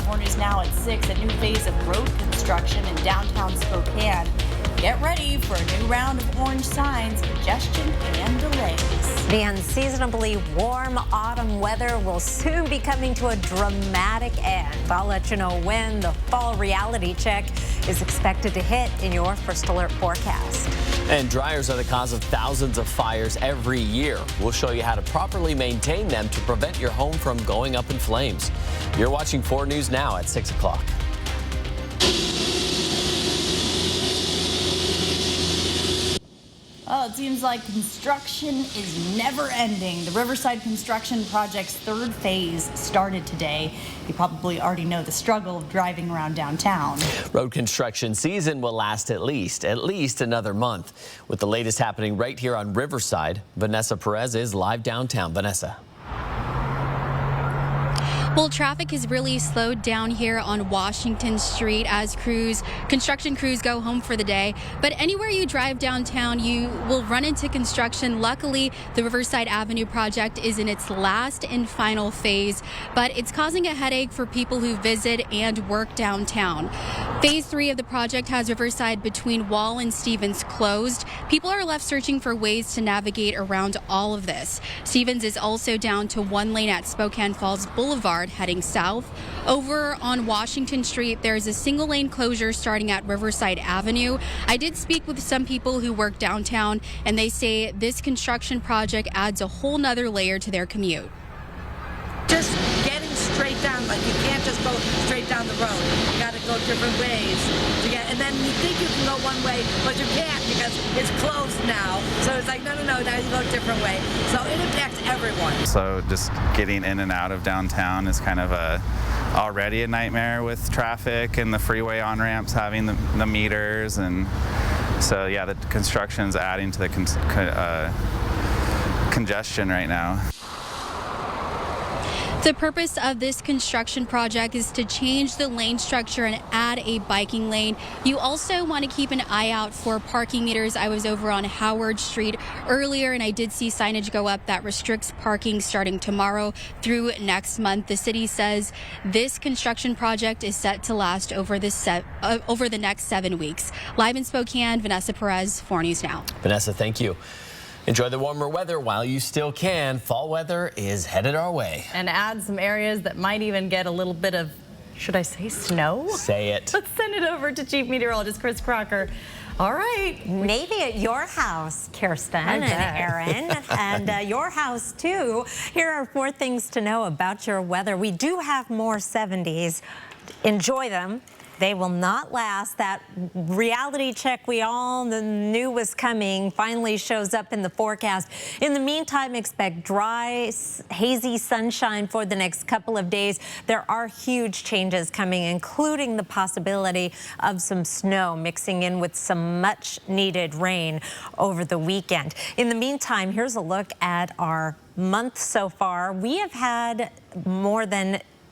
4 News Now at 6, a new phase of road construction in downtown Spokane. Get ready for a new round of orange signs, congestion and delays. The unseasonably warm autumn weather will soon be coming to a dramatic end. I'll let you know when the fall reality check is expected to hit in your First Alert forecast. And dryers are the cause of thousands of fires every year. We'll show you how to properly maintain them to prevent your home from going up in flames. You're watching 4 News Now at 6 o'clock. Oh, it seems like construction is never ending. The Riverside construction project's third phase started today. You probably already know the struggle of driving around downtown. Road construction season will last at least another month. With the latest happening right here on Riverside, Vanessa Perez is live downtown. Vanessa. Well, traffic has really slowed down here on Washington Street as construction crews go home for the day. But anywhere you drive downtown, you will run into construction. Luckily, the Riverside Avenue project is in its last and final phase, but it's causing a headache for people who visit and work downtown. Phase 3 of the project has Riverside between Wall and Stevens closed. People are left searching for ways to navigate around all of this. Stevens is also down to one lane at Spokane Falls Boulevard heading south. Over on Washington Street, there's a single lane closure starting at Riverside Avenue. I did speak with some people who work downtown, and they say this construction project adds a whole nother layer to their commute. Just getting straight down, like you can't just go straight down the road. You got to go different ways to get, and then you think you can go one way, but you can't because it's closed now. So it's like, no, now you go a different way. So it impacts everyone. So just getting in and out of downtown is kind of already a nightmare with traffic and the freeway on-ramps having the meters. And so, yeah, the construction is adding to the congestion right now. The purpose of this construction project is to change the lane structure and add a biking lane. You also want to keep an eye out for parking meters. I was over on Howard Street earlier, and I did see signage go up that restricts parking starting tomorrow through next month. The city says this construction project is set to last over the next 7 weeks. Live in Spokane, Vanessa Perez, 4 News Now. Vanessa, thank you. Enjoy the warmer weather while you still can. Fall weather is headed our way. And add some areas that might even get a little bit of, should I say snow? Say it. Let's send it over to Chief Meteorologist Chris Crocker. All right. Maybe at your house, Kirsten and Aaron, and your house too. Here are 4 things to know about your weather. We do have more 70s. Enjoy them. They will not last. That reality check we all knew was coming finally shows up in the forecast. In the meantime, expect dry, hazy sunshine for the next couple of days. There are huge changes coming, including the possibility of some snow mixing in with some much needed rain over the weekend. In the meantime, here's a look at our month so far. We have had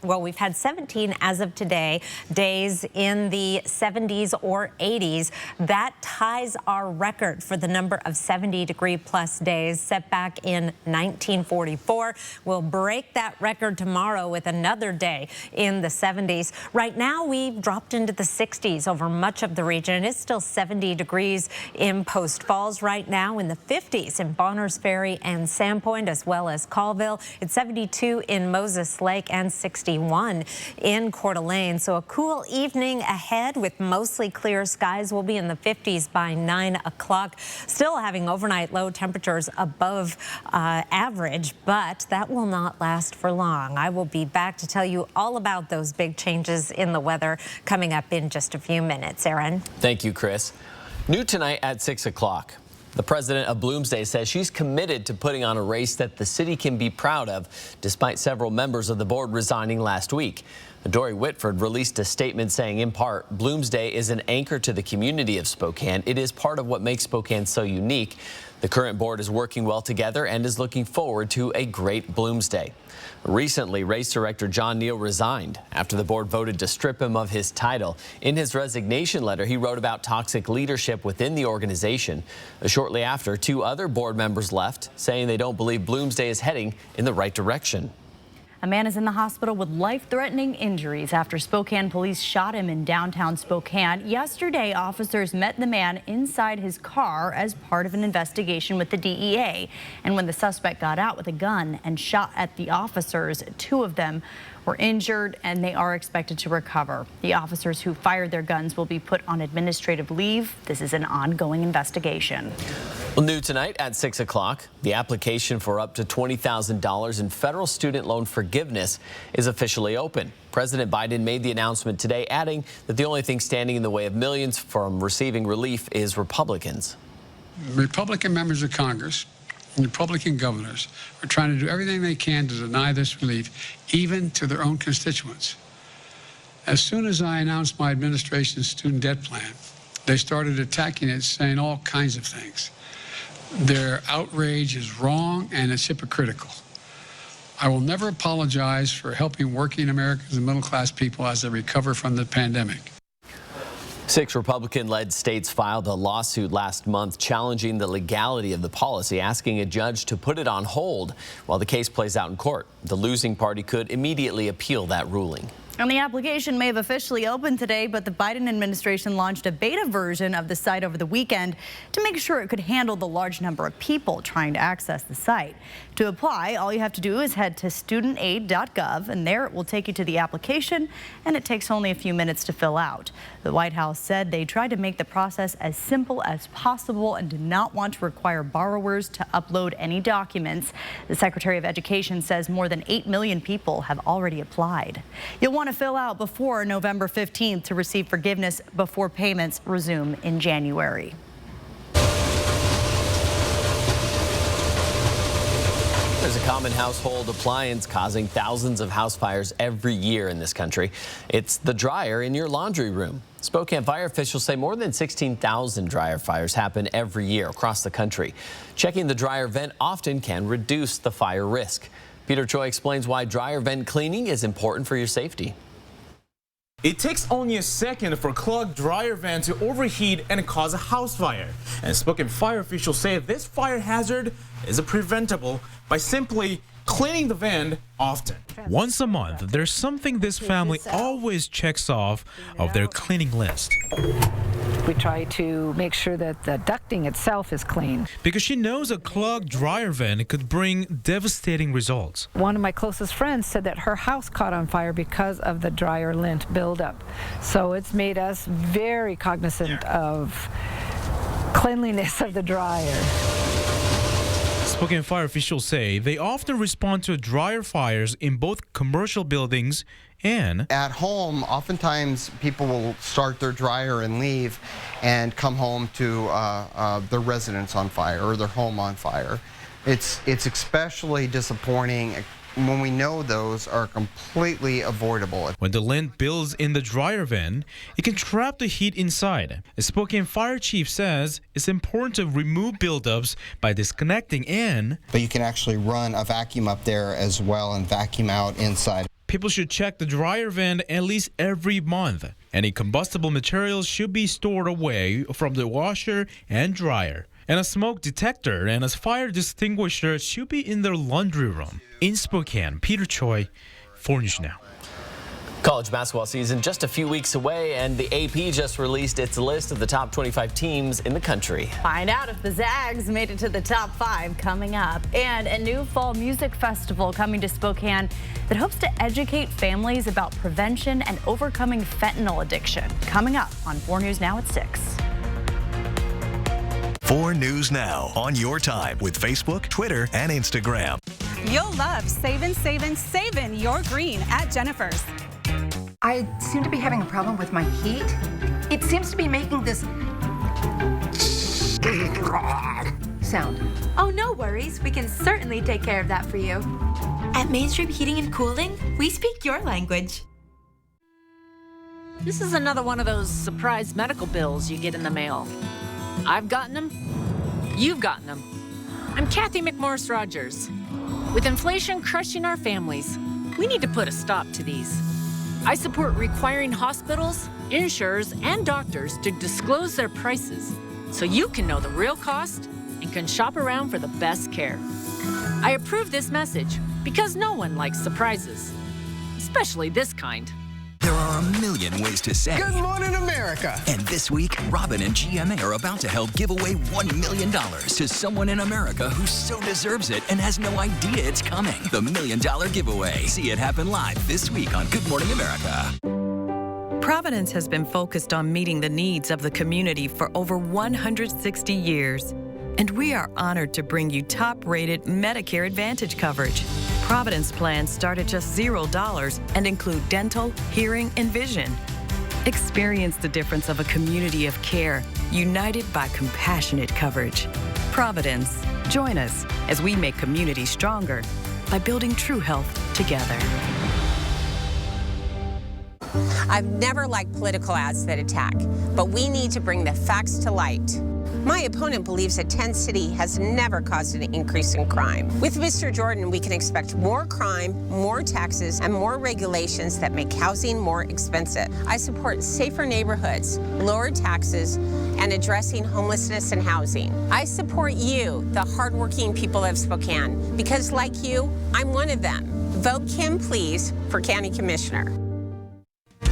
we've had 17 as of today, days in the 70s or 80s. That ties our record for the number of 70-degree-plus days set back in 1944. We'll break that record tomorrow with another day in the 70s. Right now, we've dropped into the 60s over much of the region. It's still 70 degrees in Post Falls right now, in the 50s in Bonners Ferry and Sandpoint, as well as Colville. It's 72 in Moses Lake and 61 in Coeur d'Alene. So a cool evening ahead with mostly clear skies. We'll be in the 50s by 9 o'clock. Still having overnight low temperatures above average, but that will not last for long. I will be back to tell you all about those big changes in the weather coming up in just a few minutes. Aaron. Thank you, Chris. New tonight at 6 o'clock. The president of Bloomsday says she's committed to putting on a race that the city can be proud of, despite several members of the board resigning last week. Dory Whitford released a statement saying, in part, Bloomsday is an anchor to the community of Spokane. It is part of what makes Spokane so unique. The current board is working well together and is looking forward to a great Bloomsday. Recently, race director John Neal resigned after the board voted to strip him of his title. In his resignation letter, he wrote about toxic leadership within the organization. Shortly after, 2 other board members left, saying they don't believe Bloomsday is heading in the right direction. A man is in the hospital with life-threatening injuries after Spokane police shot him in downtown Spokane. Yesterday, officers met the man inside his car as part of an investigation with the DEA. And when the suspect got out with a gun and shot at the officers, 2 of them were injured and they are expected to recover. The officers who fired their guns will be put on administrative leave. This is an ongoing investigation. Well, new tonight at 6 o'clock, the application for up to $20,000 in federal student loan forgiveness is officially open. President Biden made the announcement today, adding that the only thing standing in the way of millions from receiving relief is Republicans. Republican members of Congress and Republican governors are trying to do everything they can to deny this relief, even to their own constituents. As soon as I announced my administration's student debt plan, they started attacking it, saying all kinds of things. Their outrage is wrong and it's hypocritical. I will never apologize for helping working Americans and middle-class people as they recover from the pandemic. 6 Republican-led states filed a lawsuit last month challenging the legality of the policy, asking a judge to put it on hold while the case plays out in court. The losing party could immediately appeal that ruling. And the application may have officially opened today, but the Biden administration launched a beta version of the site over the weekend to make sure it could handle the large number of people trying to access the site. To apply, all you have to do is head to studentaid.gov, and there it will take you to the application, and it takes only a few minutes to fill out. The White House said they tried to make the process as simple as possible and did not want to require borrowers to upload any documents. The Secretary of Education says more than 8 million people have already applied. You'll want to fill out before November 15th to receive forgiveness before payments resume in January. There's a common household appliance causing thousands of house fires every year in this country. It's the dryer in your laundry room. Spokane fire officials say more than 16,000 dryer fires happen every year across the country. Checking the dryer vent often can reduce the fire risk. Peter Choi explains why dryer vent cleaning is important for your safety. It takes only a second for a clogged dryer vent to overheat and cause a house fire. And Spokane fire officials say this fire hazard is preventable by simply cleaning the vent often. Once a month, there's something this family always checks off of their cleaning list. We try to make sure that the ducting itself is clean. Because she knows a clogged dryer vent could bring devastating results. One of my closest friends said that her house caught on fire because of the dryer lint buildup. So it's made us very cognizant of cleanliness of the dryer. Spokane fire officials say they often respond to dryer fires in both commercial buildings and at home. Oftentimes people will start their dryer and leave and come home to their residence on fire or their home on fire. It's especially disappointing when we know those are completely avoidable. When the lint builds in the dryer vent, it can trap the heat inside. A Spokane fire chief says it's important to remove buildups by disconnecting but you can actually run a vacuum up there as well and vacuum out inside. People should check the dryer vent at least every month. Any combustible materials should be stored away from the washer and dryer. And a smoke detector and a fire extinguisher should be in their laundry room. In Spokane, Peter Choi, 4 News Now. College basketball season just a few weeks away, and the AP just released its list of the top 25 teams in the country. Find out if the Zags made it to the top 5 coming up. And a new fall music festival coming to Spokane that hopes to educate families about prevention and overcoming fentanyl addiction. Coming up on 4 News Now at 6. 4 News Now on your time with Facebook, Twitter, and Instagram. You'll love saving your green at Jennifer's. I seem to be having a problem with my heat. It seems to be making this sound. Oh, no worries. We can certainly take care of that for you. At Mainstream Heating and Cooling, we speak your language. This is another one of those surprise medical bills you get in the mail. I've gotten them. You've gotten them. I'm Kathy McMorris Rogers. With inflation crushing our families, we need to put a stop to these. I support requiring hospitals, insurers, and doctors to disclose their prices so you can know the real cost and can shop around for the best care. I approve this message Because no one likes surprises, especially this kind. There are a million ways to say Good morning, America. And this week, Robin and GMA are about to help give away $1 million to someone in America who so deserves it and has no idea it's coming. The $1 Million Giveaway. See it happen live this week on Good Morning America. Providence has been focused on meeting the needs of the community for over 160 years. And we are honored to bring you top-rated Medicare Advantage coverage. Providence plans start at just $0 and include dental, hearing, and vision. Experience the difference of a community of care, united by compassionate coverage. Providence. Join us as we make communities stronger by building true health together. I've never liked political ads that attack, but we need to bring the facts to light. My opponent believes that Tent City has never caused an increase in crime. With Mr. Jordan, we can expect more crime, more taxes, and more regulations that make housing more expensive. I support safer neighborhoods, lower taxes, and addressing homelessness and housing. I support you, the hardworking people of Spokane, because like you, I'm one of them. Vote Kim, please, for County Commissioner.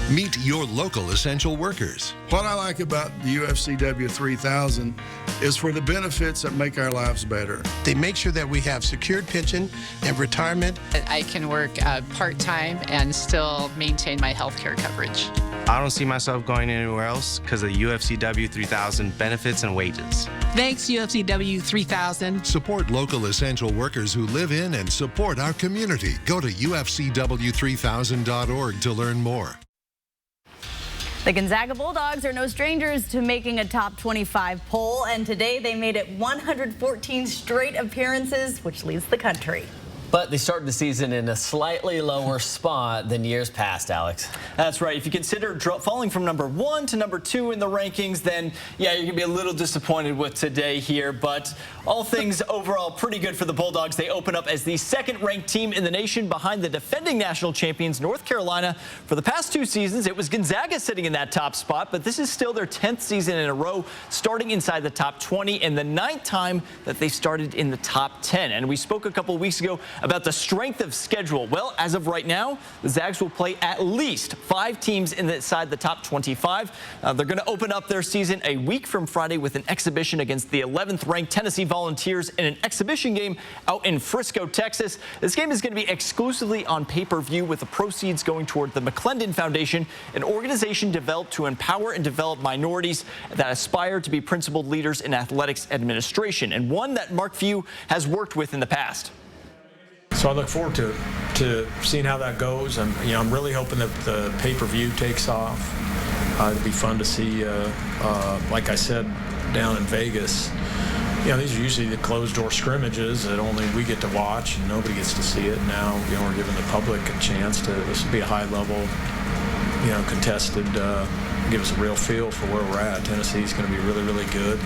Meet your local essential workers. What I like about the UFCW 3000 is for the benefits that make our lives better. They make sure that we have secured pension and retirement. I can work part-time and still maintain my health care coverage. I don't see myself going anywhere else because of UFCW 3000 benefits and wages. Thanks, UFCW 3000. Support local essential workers who live in and support our community. Go to ufcw3000.org to learn more. The Gonzaga Bulldogs are no strangers to making a top 25 poll, and today they made it 114 straight appearances, which leads the country. But they started the season in a slightly lower spot than years past, Alex. That's right. If you consider falling from number 1 to number 2 in the rankings, then yeah, you're going to be a little disappointed with today here. But all things overall pretty good for the Bulldogs. They open up as the second-ranked team in the nation behind the defending national champions, North Carolina. For the past 2 seasons, it was Gonzaga sitting in that top spot, but this is still their 10th season in a row, starting inside the top 20 and the 9th time that they started in the top 10. And we spoke a couple of weeks ago about the strength of schedule. Well, as of right now, the Zags will play at least 5 teams inside the top 25. They're going to open up their season a week from Friday with an exhibition against the 11th ranked Tennessee Volunteers in an exhibition game out in Frisco, Texas. This game is going to be exclusively on pay-per-view, with the proceeds going toward the McClendon Foundation, an organization developed to empower and develop minorities that aspire to be principled leaders in athletics administration, and one that Mark Few has worked with in the past. So I look forward to seeing how that goes, and I'm really hoping that the pay-per-view takes off. It'll be fun to see, like I said, down in Vegas. These are usually the closed-door scrimmages that only we get to watch, and nobody gets to see it. Now, we're giving the public a chance to. This will be a high-level, contested. Give us a real feel for where we're at. Tennessee's going to be really, really good.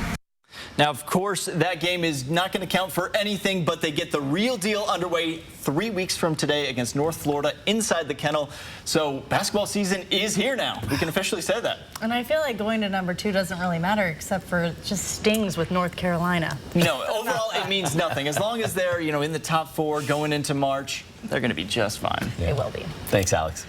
Now, of course, that game is not going to count for anything, but they get the real deal underway 3 weeks from today against North Florida inside the Kettle. So basketball season is here now. We can officially say that. And I feel like going to number 2 doesn't really matter, except for it just stings with North Carolina. No, overall it means nothing. As long as they're, in the top 4 going into March, they're going to be just fine. They will be. Thanks, Alex.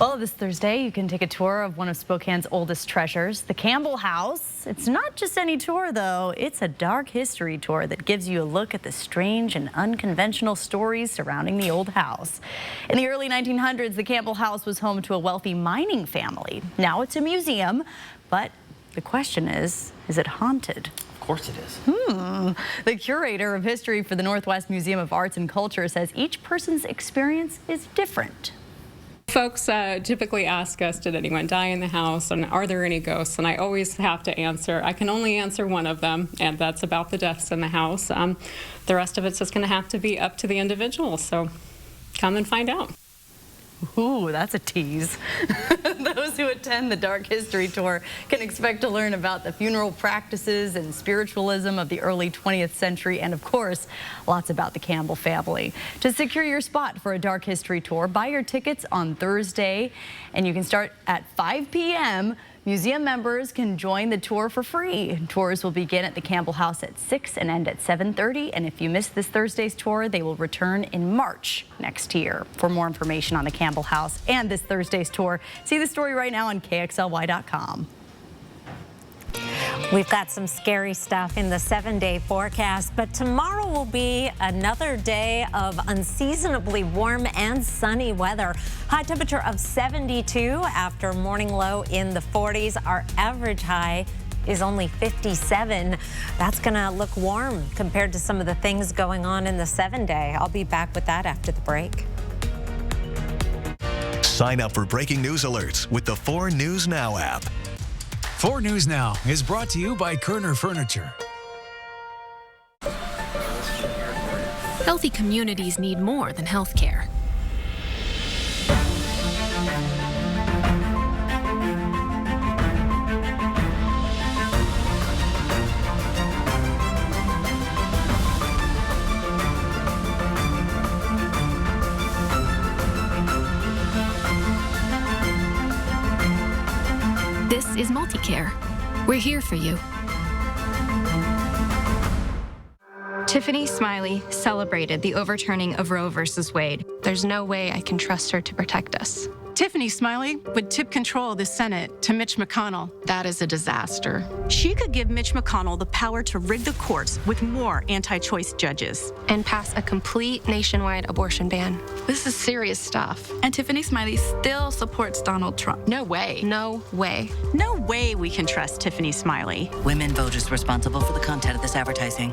Well, this Thursday, you can take a tour of one of Spokane's oldest treasures, the Campbell House. It's not just any tour, though. It's a dark history tour that gives you a look at the strange and unconventional stories surrounding the old house. In the early 1900s, the Campbell House was home to a wealthy mining family. Now it's a museum, but the question is it haunted? Of course it is. The curator of history for the Northwest Museum of Arts and Culture says each person's experience is different. Folks typically ask us, did anyone die in the house, and are there any ghosts? And I always have to answer, I can only answer one of them, and that's about the deaths in the house. The rest of it's just going to have to be up to the individual, so come and find out. Ooh, that's a tease. Those who attend the Dark History Tour can expect to learn about the funeral practices and spiritualism of the early 20th century, and of course, lots about the Campbell family. To secure your spot for a Dark History Tour, buy your tickets on Thursday, and you can start at 5 p.m. Museum members can join the tour for free. Tours will begin at the Campbell House at 6 and end at 7:30. And if you miss this Thursday's tour, they will return in March next year. For more information on the Campbell House and this Thursday's tour, see the story right now on KXLY.com. We've got some scary stuff in the 7-day forecast, but tomorrow will be another day of unseasonably warm and sunny weather. High temperature of 72 after morning low in the 40s. Our average high is only 57. That's going to look warm compared to some of the things going on in the 7-day. I'll be back with that after the break. Sign up for breaking news alerts with the 4 News Now app. 4 News Now is brought to you by Kerner Furniture. Healthy communities need more than health care. This is Multicare. We're here for you. Tiffany Smiley celebrated the overturning of Roe versus Wade. There's no way I can trust her to protect us. Tiffany Smiley would tip control of the Senate to Mitch McConnell. That is a disaster. She could give Mitch McConnell the power to rig the courts with more anti-choice judges. And pass a complete nationwide abortion ban. This is serious stuff. And Tiffany Smiley still supports Donald Trump. No way. No way. No way we can trust Tiffany Smiley. Women voters responsible for the content of this advertising.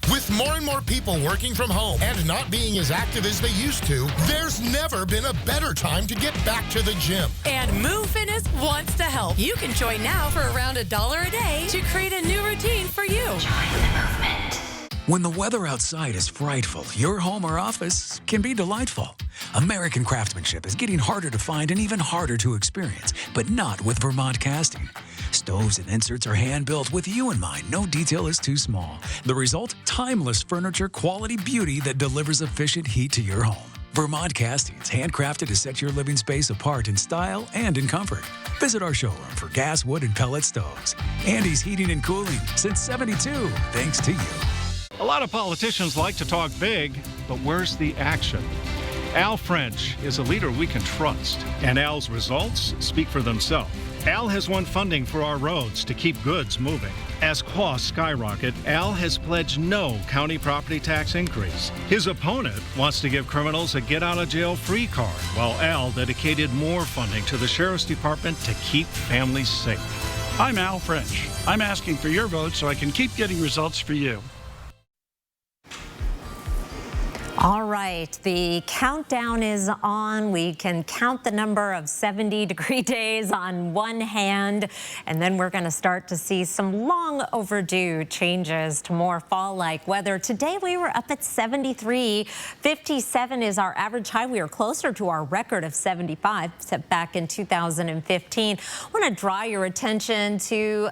With more and more people working from home and not being as active as they used to, there's never been a better time to get back to the gym. And Move Fitness wants to help. You can join now for around $1 a day to create a new routine for you. Join the movement. When the weather outside is frightful, your home or office can be delightful. American craftsmanship is getting harder to find and even harder to experience, but not with Vermont Casting. Stoves and inserts are hand-built with you in mind. No detail is too small. The result? Timeless furniture, quality beauty that delivers efficient heat to your home. Vermont Castings, handcrafted to set your living space apart in style and in comfort. Visit our showroom for gas, wood, and pellet stoves. Andy's Heating and Cooling, since '72, thanks to you. A lot of politicians like to talk big, but where's the action? Al French is a leader we can trust, and Al's results speak for themselves. Al has won funding for our roads to keep goods moving. As costs skyrocket, Al has pledged no county property tax increase. His opponent wants to give criminals a get-out-of-jail-free card, while Al dedicated more funding to the Sheriff's Department to keep families safe. I'm Al French. I'm asking for your vote so I can keep getting results for you. All right, the countdown is on. We can count the number of 70-degree days on one hand, and then we're going to start to see some long overdue changes to more fall-like weather. Today we were up at 73. 57 is our average high. We are closer to our record of 75 set back in 2015. I want to draw your attention to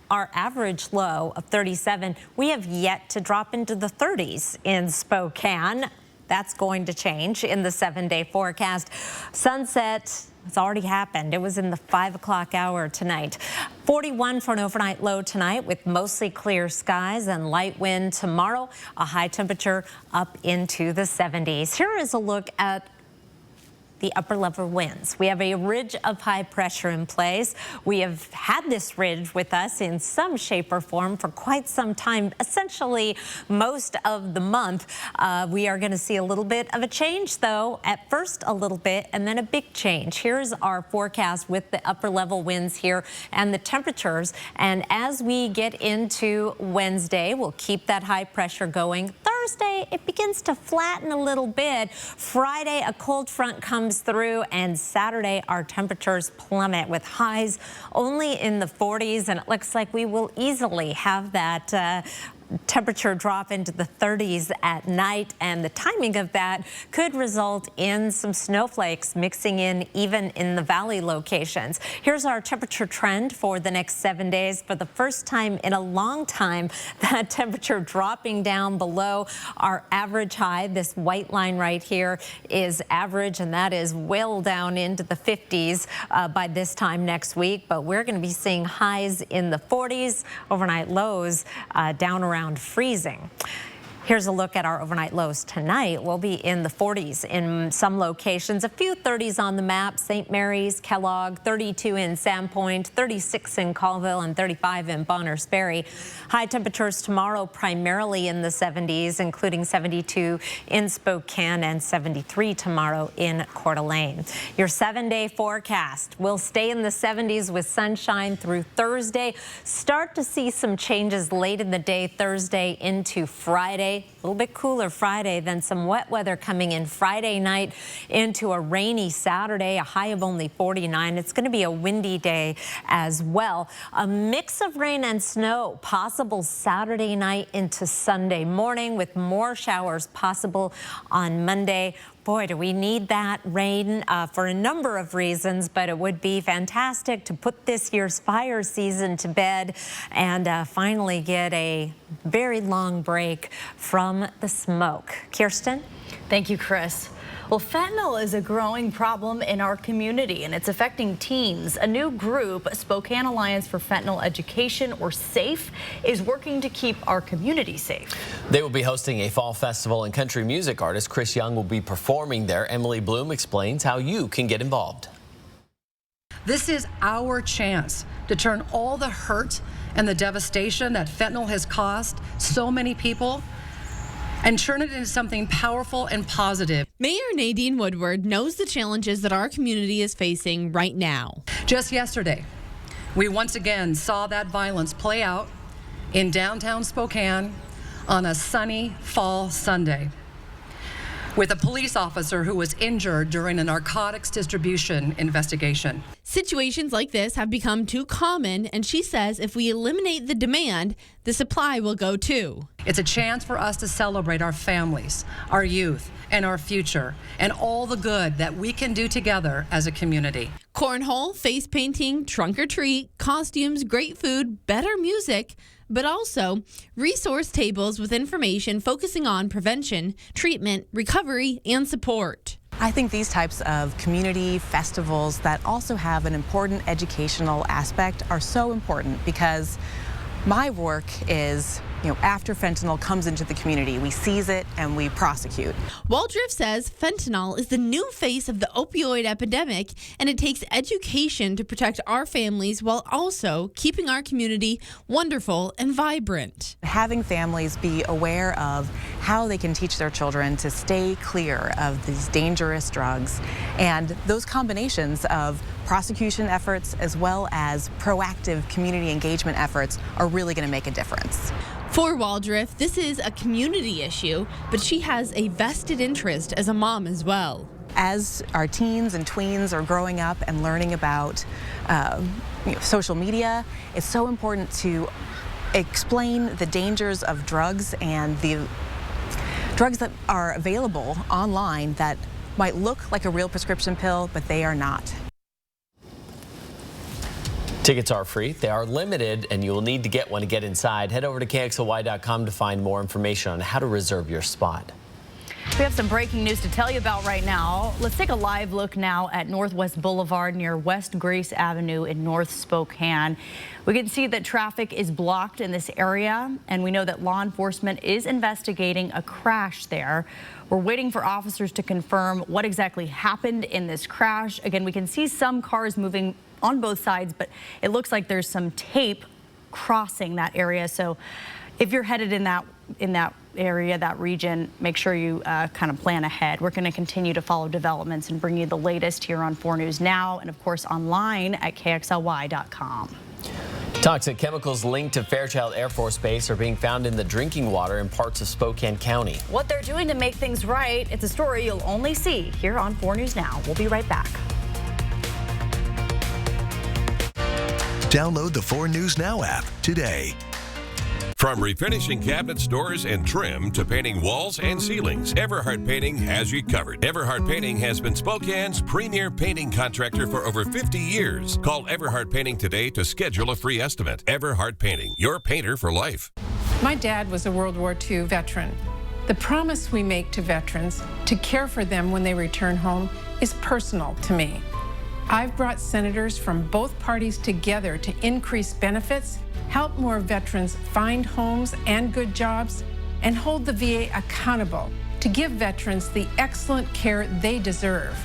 our average low of 37. We have yet to drop into the 30s in Spokane. That's going to change in the 7-day forecast. Sunset, it's already happened. It was in the 5 o'clock hour tonight. 41 for an overnight low tonight with mostly clear skies and light wind tomorrow. A high temperature up into the 70s. Here is a look at the upper level winds. We have a ridge of high pressure in place. We have had this ridge with us in some shape or form for quite some time, essentially most of the month. We are going to see a little bit of a change, though. At first a little bit and then a big change. Here's our forecast with the upper level winds here and the temperatures. And as we get into Wednesday, we'll keep that high pressure going. Thursday, it begins to flatten a little bit. Friday, a cold front comes through, and Saturday our temperatures plummet with highs only in the 40s, and it looks like we will easily have that temperature drop into the 30s at night, and the timing of that could result in some snowflakes mixing in even in the valley locations. Here's our temperature trend for the next 7 days. For the first time in a long time, that temperature dropping down below our average high. This white line right here is average, and that is well down into the 50s by this time next week. But we're going to be seeing highs in the 40s, overnight lows down around freezing. Here's a look at our overnight lows tonight. We'll be in the 40s in some locations, a few 30s on the map. St. Mary's, Kellogg, 32 in Sandpoint, 36 in Colville, and 35 in Bonners Ferry. High temperatures tomorrow primarily in the 70s, including 72 in Spokane and 73 tomorrow in Coeur d'Alene. Your 7-day forecast will stay in the 70s with sunshine through Thursday. Start to see some changes late in the day Thursday into Friday. A little bit cooler Friday, then some wet weather coming in Friday night into a rainy Saturday, a high of only 49. It's going to be a windy day as well. A mix of rain and snow possible Saturday night into Sunday morning, with more showers possible on Monday. Boy, do we need that rain for a number of reasons, but it would be fantastic to put this year's fire season to bed and finally get a very long break from the smoke. Kirsten? Thank you, Chris. Well, fentanyl is a growing problem in our community, and it's affecting teens. A new group, Spokane Alliance for Fentanyl Education, or SAFE, is working to keep our community safe. They will be hosting a fall festival, and country music artist Chris Young will be performing there. Emily Bloom explains how you can get involved. This is our chance to turn all the hurt and the devastation that fentanyl has caused so many people and turn it into something powerful and positive. Mayor Nadine Woodward knows the challenges that our community is facing right now. Just yesterday, we once again saw that violence play out in downtown Spokane on a sunny fall Sunday, with a police officer who was injured during a narcotics distribution investigation. Situations like this have become too common, and she says if we eliminate the demand, the supply will go too. It's a chance for us to celebrate our families, our youth, and our future, and all the good that we can do together as a community. Cornhole, face painting, trunk or treat, costumes, great food, better music, but also resource tables with information focusing on prevention, treatment, recovery, and support. I think these types of community festivals that also have an important educational aspect are so important, because my work is, after fentanyl comes into the community, we seize it and we prosecute. Waldriff says fentanyl is the new face of the opioid epidemic, and it takes education to protect our families while also keeping our community wonderful and vibrant. Having families be aware of how they can teach their children to stay clear of these dangerous drugs, and those combinations of prosecution efforts as well as proactive community engagement efforts are really going to make a difference. For Waldriff, this is a community issue, but she has a vested interest as a mom as well. As our teens and tweens are growing up and learning about social media, it's so important to explain the dangers of drugs and the drugs that are available online that might look like a real prescription pill, but they are not. Tickets are free. They are limited, and you will need to get one to get inside. Head over to KXLY.com to find more information on how to reserve your spot. We have some breaking news to tell you about right now. Let's take a live look now at Northwest Boulevard near West Grace Avenue in North Spokane. We can see that traffic is blocked in this area, and we know that law enforcement is investigating a crash there. We're waiting for officers to confirm what exactly happened in this crash. Again, we can see some cars moving on both sides, but it looks like there's some tape crossing that area. So if you're headed in that area, that region, make sure you kind of plan ahead. We're going to continue to follow developments and bring you the latest here on 4 News Now, and of course online at KXLY.com. Toxic chemicals linked to Fairchild Air Force Base are being found in the drinking water in parts of Spokane County. What they're doing to make things right, it's a story you'll only see here on 4 News Now. We'll be right back. Download the 4 News Now app today. From From refinishing cabinets, doors, and trim to painting walls and ceilings, Everhart Painting has you covered. Everhart Painting has been Spokane's premier painting contractor for over 50 years. Call Everhart Painting today to schedule a free estimate. Everhart Painting, your painter for life. My dad was a World War II veteran. The promise we make to veterans to care for them when they return home is personal to me. I've brought senators from both parties together to increase benefits, help more veterans find homes and good jobs, and hold the VA accountable to give veterans the excellent care they deserve.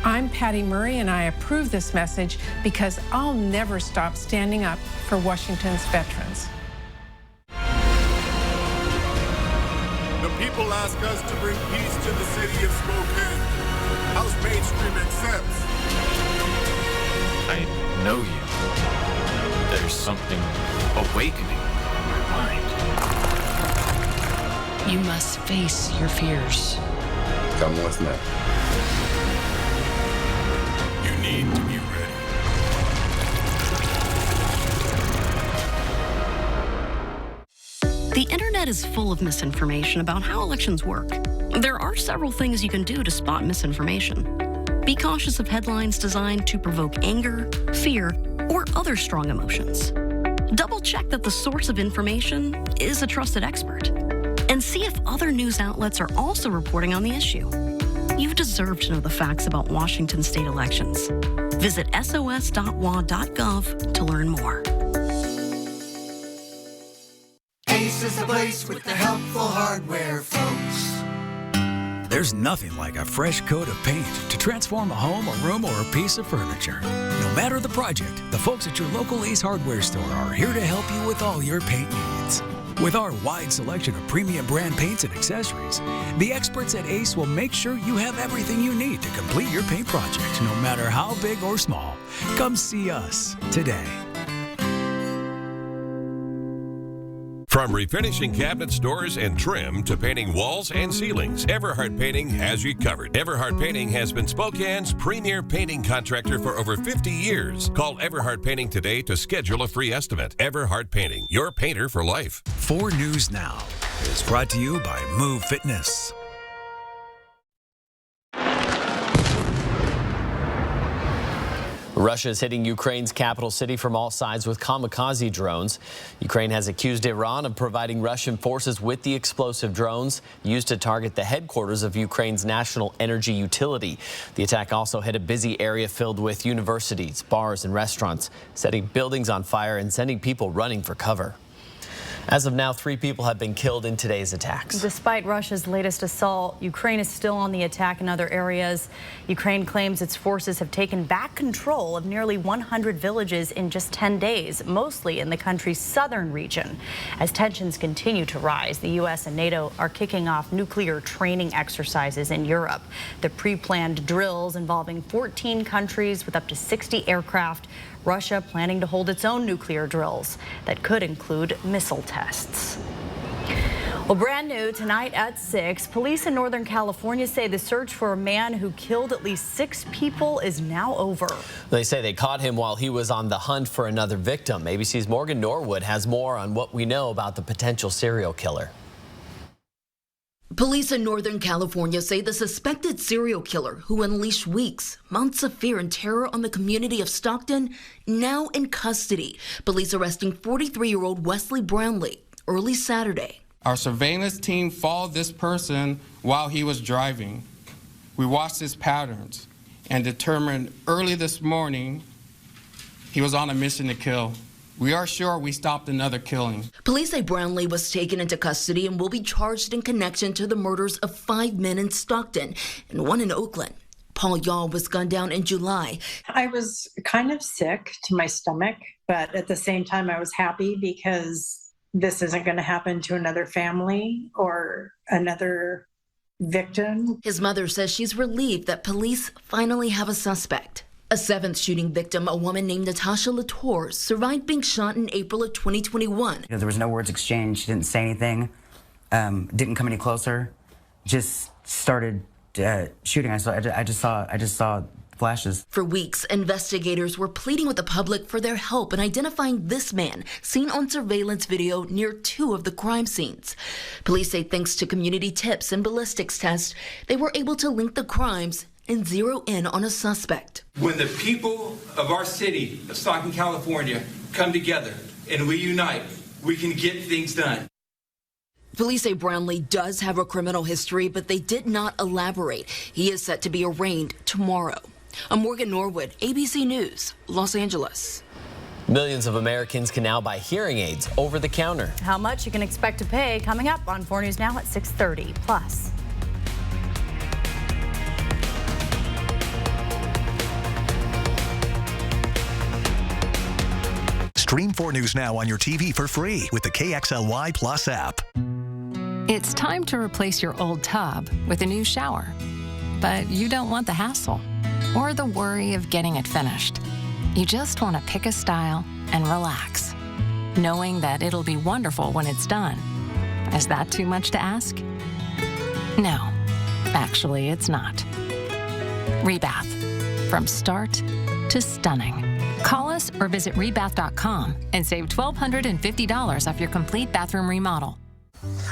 I'm Patty Murray, and I approve this message because I'll never stop standing up for Washington's veterans. The people ask us to bring peace to the city of Spokane. House mainstream accepts. I know you. There's something awakening in my mind. You must face your fears. Come with me. You need to be ready. The internet is full of misinformation about how elections work. There are several things you can do to spot misinformation. Be cautious of headlines designed to provoke anger, fear, or other strong emotions. Double check that the source of information is a trusted expert. And see if other news outlets are also reporting on the issue. You deserve to know the facts about Washington state elections. Visit sos.wa.gov to learn more. Ace is the place with the helpful hardware, folks. There's nothing like a fresh coat of paint to transform a home, a room, or a piece of furniture. No matter the project, the folks at your local Ace Hardware store are here to help you with all your paint needs. With our wide selection of premium brand paints and accessories, the experts at Ace will make sure you have everything you need to complete your paint project, no matter how big or small. Come see us today. From refinishing cabinets, doors, and trim to painting walls and ceilings, Everhart Painting has you covered. Everhart Painting has been Spokane's premier painting contractor for over 50 years. Call Everhart Painting today to schedule a free estimate. Everhart Painting, your painter for life. 4 News Now is brought to you by Move Fitness. Russia is hitting Ukraine's capital city from all sides with kamikaze drones. Ukraine has accused Iran of providing Russian forces with the explosive drones used to target the headquarters of Ukraine's national energy utility. The attack also hit a busy area filled with universities, bars, and restaurants, setting buildings on fire and sending people running for cover. As of now, 3 people have been killed in today's attacks. Despite Russia's latest assault, Ukraine is still on the attack in other areas. Ukraine claims its forces have taken back control of nearly 100 villages in just 10 days, mostly in the country's southern region. As tensions continue to rise, the U.S. and NATO are kicking off nuclear training exercises in Europe. The pre-planned drills involving 14 countries with up to 60 aircraft. Russia planning to hold its own nuclear drills that could include missile tests. Well, brand new tonight at 6, police in Northern California say the search for a man who killed at least 6 people is now over. They say they caught him while he was on the hunt for another victim. ABC's Morgan Norwood has more on what we know about the potential serial killer. Police in Northern California say the suspected serial killer who unleashed weeks, months of fear and terror on the community of Stockton, now in custody. Police arresting 43-year-old Wesley Brownlee early Saturday. Our surveillance team followed this person while he was driving. We watched his patterns and determined early this morning he was on a mission to kill. We are sure we stopped another killing. Police say Brownlee was taken into custody and will be charged in connection to the murders of 5 men in Stockton and 1 in Oakland. Paul Yaw was gunned down in July. I was kind of sick to my stomach, but at the same time I was happy because this isn't going to happen to another family or another victim. His mother says she's relieved that police finally have a suspect. A 7th shooting victim, a woman named Natasha Latour, survived being shot in April of 2021. There was no words exchanged. She didn't say anything, didn't come any closer, just started shooting. I just saw flashes. For weeks, investigators were pleading with the public for their help in identifying this man seen on surveillance video near 2 of the crime scenes. Police say thanks to community tips and ballistics tests, they were able to link the crimes and zero in on a suspect. When the people of our city of Stockton, California come together and we unite, we can get things done. Police say Brownlee does have a criminal history, but they did not elaborate. He is set to be arraigned tomorrow. I'm Morgan Norwood, ABC News, Los Angeles. Millions of Americans can now buy hearing aids over the counter. How much you can expect to pay coming up on 4 News Now at 6:30. Plus. Stream 4 News Now on your TV for free with the KXLY Plus app. It's time to replace your old tub with a new shower. But you don't want the hassle or the worry of getting it finished. You just want to pick a style and relax, knowing that it'll be wonderful when it's done. Is that too much to ask? No, actually it's not. Rebath, from start to stunning. Call us or visit rebath.com and save $1,250 off your complete bathroom remodel.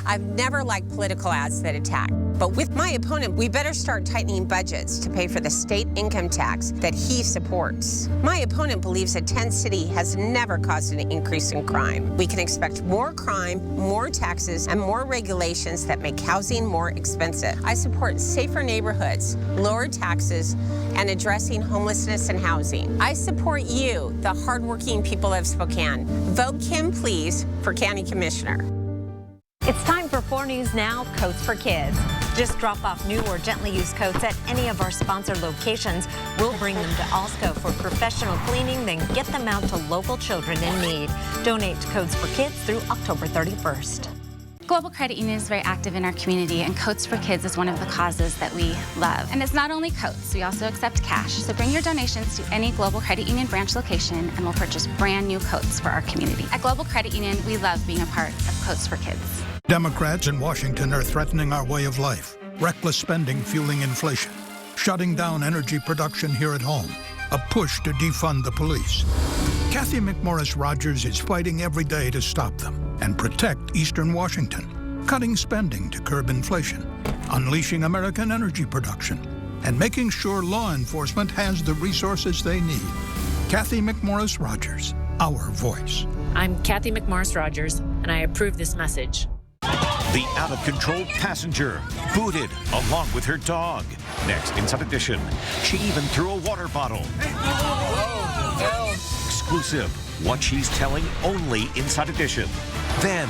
I've never liked political ads that attack, but with my opponent, we better start tightening budgets to pay for the state income tax that he supports. My opponent believes that Tent City has never caused an increase in crime. We can expect more crime, more taxes, and more regulations that make housing more expensive. I support safer neighborhoods, lower taxes, and addressing homelessness and housing. I support you, the hardworking people of Spokane. Vote Kim, please, for County Commissioner. It's time for 4 News Now, Coats for Kids. Just drop off new or gently used coats at any of our sponsored locations. We'll bring them to Alsco for professional cleaning, then get them out to local children in need. Donate to Coats for Kids through October 31st. Global Credit Union is very active in our community, and Coats for Kids is one of the causes that we love. And it's not only coats, we also accept cash. So bring your donations to any Global Credit Union branch location, and we'll purchase brand new coats for our community. At Global Credit Union, we love being a part of Coats for Kids. Democrats in Washington are threatening our way of life. Reckless spending fueling inflation. Shutting down energy production here at home. A push to defund the police. Kathy McMorris Rogers is fighting every day to stop them and protect Eastern Washington. Cutting spending to curb inflation. Unleashing American energy production. And making sure law enforcement has the resources they need. Kathy McMorris Rogers, our voice. I'm Kathy McMorris Rogers, and I approve this message. The out-of-control passenger, booted along with her dog. Next, Inside Edition, she even threw a water bottle. Exclusive, what she's telling only Inside Edition. Then,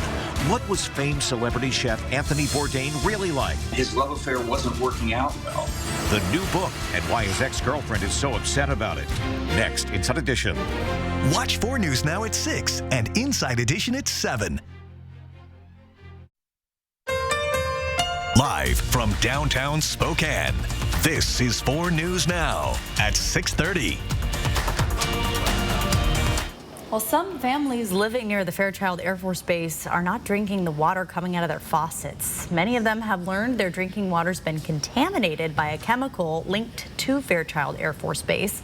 what was famed celebrity chef Anthony Bourdain really like? His love affair wasn't working out well. The new book and why his ex-girlfriend is so upset about it. Next, Inside Edition. Watch 4 News Now at 6 and Inside Edition at 7. Live from downtown Spokane, this is 4 News Now at 6:30. Well, some families living near the Fairchild Air Force Base are not drinking the water coming out of their faucets. Many of them have learned their drinking water's been contaminated by a chemical linked to Fairchild Air Force Base.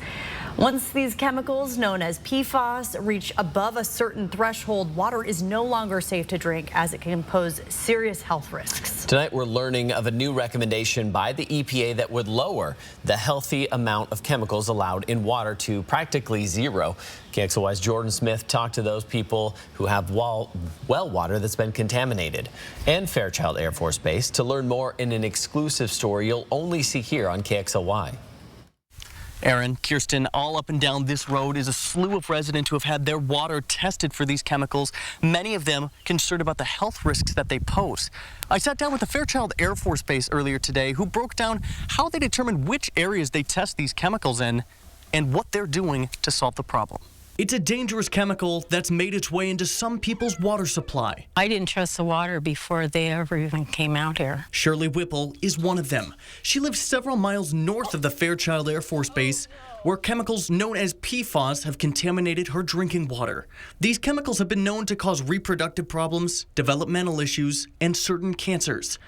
Once these chemicals, known as PFAS, reach above a certain threshold, water is no longer safe to drink as it can pose serious health risks. Tonight, we're learning of a new recommendation by the EPA that would lower the healthy amount of chemicals allowed in water to practically zero. KXLY's Jordan Smith talked to those people who have well water that's been contaminated and Fairchild Air Force Base to learn more in an exclusive story you'll only see here on KXLY. Aaron, Kirsten, all up and down this road is a slew of residents who have had their water tested for these chemicals, many of them concerned about the health risks that they pose. I sat down with the Fairchild Air Force Base earlier today, who broke down how they determine which areas they test these chemicals in and what they're doing to solve the problem. It's a dangerous chemical that's made its way into some people's water supply. I didn't trust the water before they ever even came out here. Shirley Whipple is one of them. She lives several miles north of the Fairchild Air Force Base, where chemicals known as PFAS have contaminated her drinking water. These chemicals have been known to cause reproductive problems, developmental issues, and certain cancers.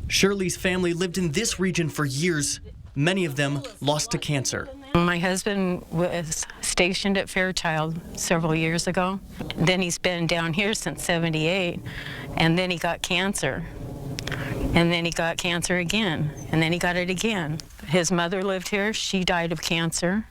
Shirley's family lived in this region for years many of them lost to cancer. My husband was stationed at Fairchild several years ago. Then he's been down here since '78, and then he got cancer. And then he got cancer again, and then he got it again. His mother lived here. She died of cancer.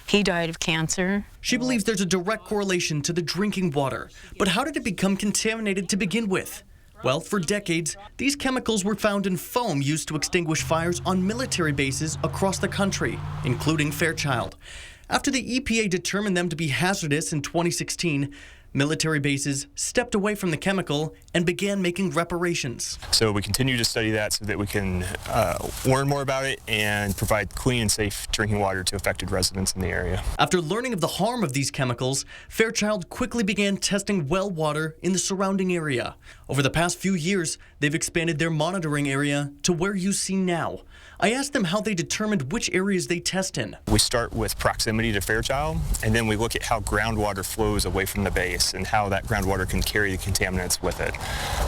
He died of cancer. She believes there's a direct correlation to the drinking water. But how did it become contaminated to begin with? Well, for decades, these chemicals were found in foam used to extinguish fires on military bases across the country, including Fairchild. After the EPA determined them to be hazardous in 2016, military bases stepped away from the chemical and began making reparations. So we continue to study that so that we can learn more about it and provide clean and safe drinking water to affected residents in the area. After learning of the harm of these chemicals, Fairchild quickly began testing well water in the surrounding area. Over the past few years, they've expanded their monitoring area to where you see now. I asked them how they determined which areas they test in. We start with proximity to Fairchild, and then we look at how groundwater flows away from the base and how that groundwater can carry the contaminants with it.